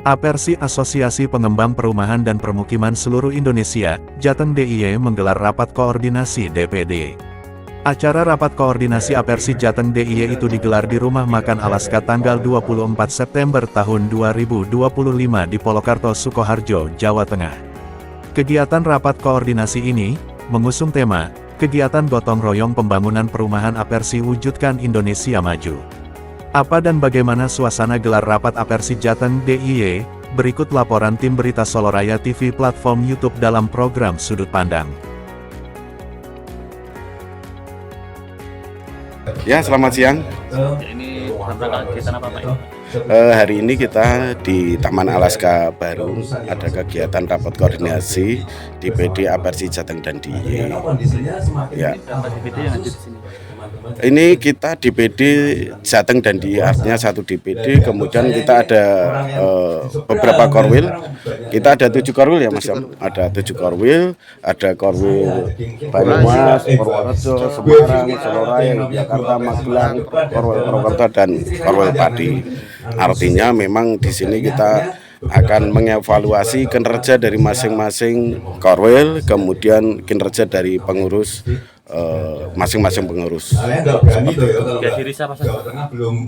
Apersi Asosiasi Pengembang Perumahan dan Permukiman Seluruh Indonesia, Jateng DIY menggelar rapat koordinasi DPD. Acara rapat koordinasi Apersi Jateng DIY itu digelar di Rumah Makan Alaska tanggal 24 September tahun 2025 di Polokarto, Sukoharjo, Jawa Tengah. Kegiatan rapat koordinasi ini mengusung tema Kegiatan Gotong Royong Pembangunan Perumahan Apersi Wujudkan Indonesia Maju. Apa dan bagaimana suasana gelar rapat Apersi Jateng DIY? Berikut laporan tim berita Soloraya TV platform YouTube dalam program Sudut Pandang. Ya, selamat siang. Ini rangka kegiatan apa Pak? Hari ini kita di Taman Alaska Baru ada kegiatan rapat koordinasi DPD Apersi Jateng dan DIY. Ya. DPD yang ada di sini. Ini kita DPD Jateng dan DIY, artinya satu DPD. Kemudian kita ada beberapa korwil. Kita ada 7 korwil ya Mas. Ada 7 korwil. Ada korwil Banyumas, Purworejo, Semarang, Soloraya, Jakarta, Magelang, korwil Purwokerto dan korwil Pati. Artinya memang di sini kita akan mengevaluasi kinerja dari masing-masing korwil, kemudian kinerja dari pengurus masing-masing pengurus. Dihadiri siapa saja?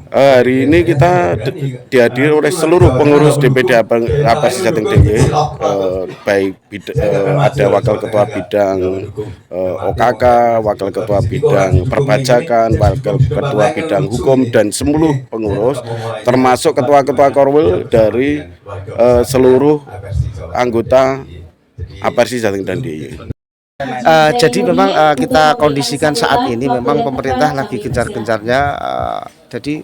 Hari ini kita dihadiri oleh seluruh pengurus DPD Apersi Jateng DIY, baik ada wakil ketua bidang OKK, wakil ketua bidang perpajakan, wakil ketua bidang hukum dan seluruh pengurus, termasuk ketua-ketua korwil dari seluruh anggota Apersi Jateng dan DIY. Jadi memang kita kondisikan saat ini memang pemerintah lagi gencar-gencarnya, jadi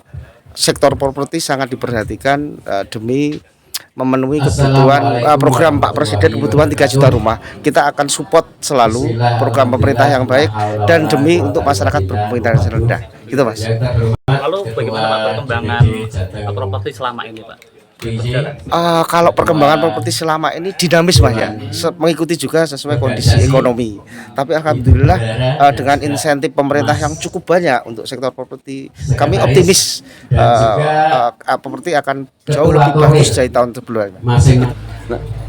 sektor properti sangat diperhatikan demi memenuhi kebutuhan program Pak Presiden, kebutuhan 3 juta rumah. Kita akan support selalu program pemerintah yang baik dan demi untuk masyarakat berpenghasilan rendah, gitu Mas. Lalu bagaimana Pak perkembangan properti selama ini Pak? Kalau perkembangan properti selama ini dinamis Mas ya, mengikuti juga sesuai kondisi ekonomi. Tapi alhamdulillah dengan insentif pemerintah yang cukup banyak untuk sektor properti, kami optimis properti akan jauh lebih bagus dari tahun sebelumnya.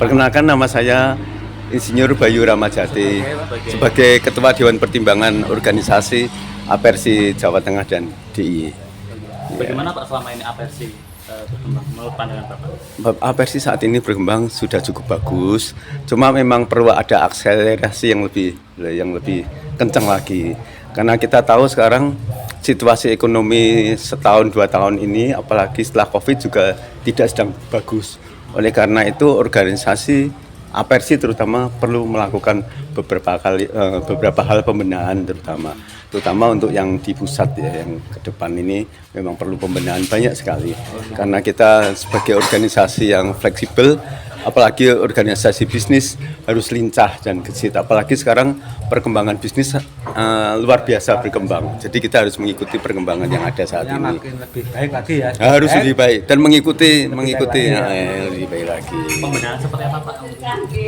Perkenalkan, nama saya Insinyur Bayu Ramajati sebagai Ketua Dewan Pertimbangan Organisasi Apersi Jawa Tengah dan DIY. Bagaimana Pak selama ini Apersi berkembang menurut pandangan Bapak? Apersi saat ini berkembang sudah cukup bagus, cuma memang perlu ada akselerasi yang lebih kencang lagi. Karena kita tahu sekarang situasi ekonomi setahun 2 tahun ini, apalagi setelah Covid juga tidak sedang bagus. Oleh karena itu organisasi Apersi terutama perlu melakukan beberapa hal pembenahan, terutama untuk yang di pusat ya, yang ke depan ini memang perlu pembenahan banyak sekali. Karena kita sebagai organisasi yang fleksibel, apalagi organisasi bisnis harus lincah dan gesit. Apalagi sekarang perkembangan bisnis luar biasa berkembang. Jadi kita harus mengikuti perkembangan yang ada saat ini. Lebih baik lagi ya. Harus lebih baik dan mengikuti lebih baik lagi. Pembenahan seperti apa Pak?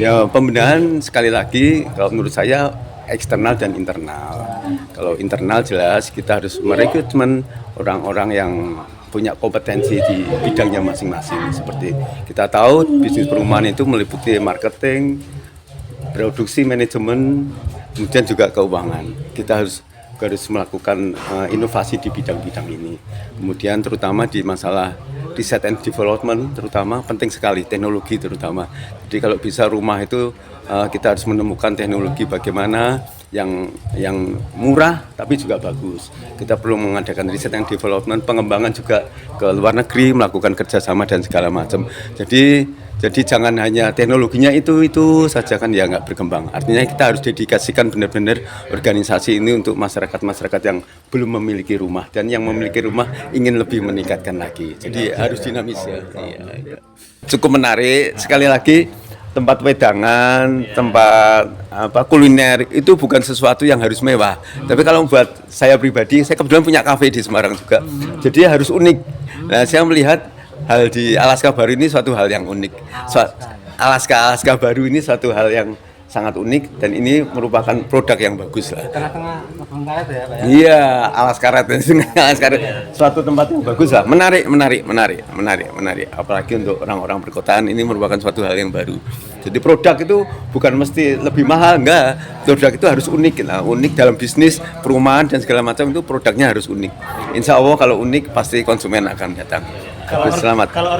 Ya, pembenahan sekali lagi kalau menurut saya eksternal dan internal. Kalau internal jelas kita harus merekrutmen orang-orang yang punya kompetensi di bidangnya masing-masing. Seperti kita tahu bisnis perumahan itu meliputi marketing, produksi, manajemen, kemudian juga keuangan. Kita harus melakukan inovasi di bidang-bidang ini. Kemudian terutama di masalah research and development terutama penting sekali, teknologi terutama. Jadi kalau bisa rumah itu kita harus menemukan teknologi bagaimana yang murah tapi juga bagus. Kita perlu mengadakan riset and development, pengembangan juga ke luar negeri, melakukan kerjasama dan segala macam. Jadi jangan hanya teknologinya itu saja kan ya nggak berkembang. Artinya kita harus dedikasikan benar-benar organisasi ini untuk masyarakat yang belum memiliki rumah dan yang memiliki rumah ingin lebih meningkatkan lagi. Jadi harus dinamis ya. Iya. Cukup menarik sekali lagi. Tempat wedangan, tempat kuliner itu bukan sesuatu yang harus mewah. Tapi kalau buat saya pribadi, saya kebetulan punya kafe di Semarang juga. Jadi harus unik. Nah, saya melihat hal di Alaska Baru ini suatu hal yang unik. Alaska Baru ini suatu hal yang sangat unik dan ini merupakan produk yang bagus lah. Tengah-tengah kebun karet ya Pak ya? Iya, alas karet, alas karet, suatu tempat yang bagus lah, menarik. Apalagi untuk orang-orang perkotaan ini merupakan suatu hal yang baru. Jadi produk itu bukan mesti lebih mahal, enggak. Produk itu harus unik, nah, unik dalam bisnis, perumahan dan segala macam itu produknya harus unik. Insya Allah kalau unik pasti konsumen akan datang. Bagus, selamat. Kalau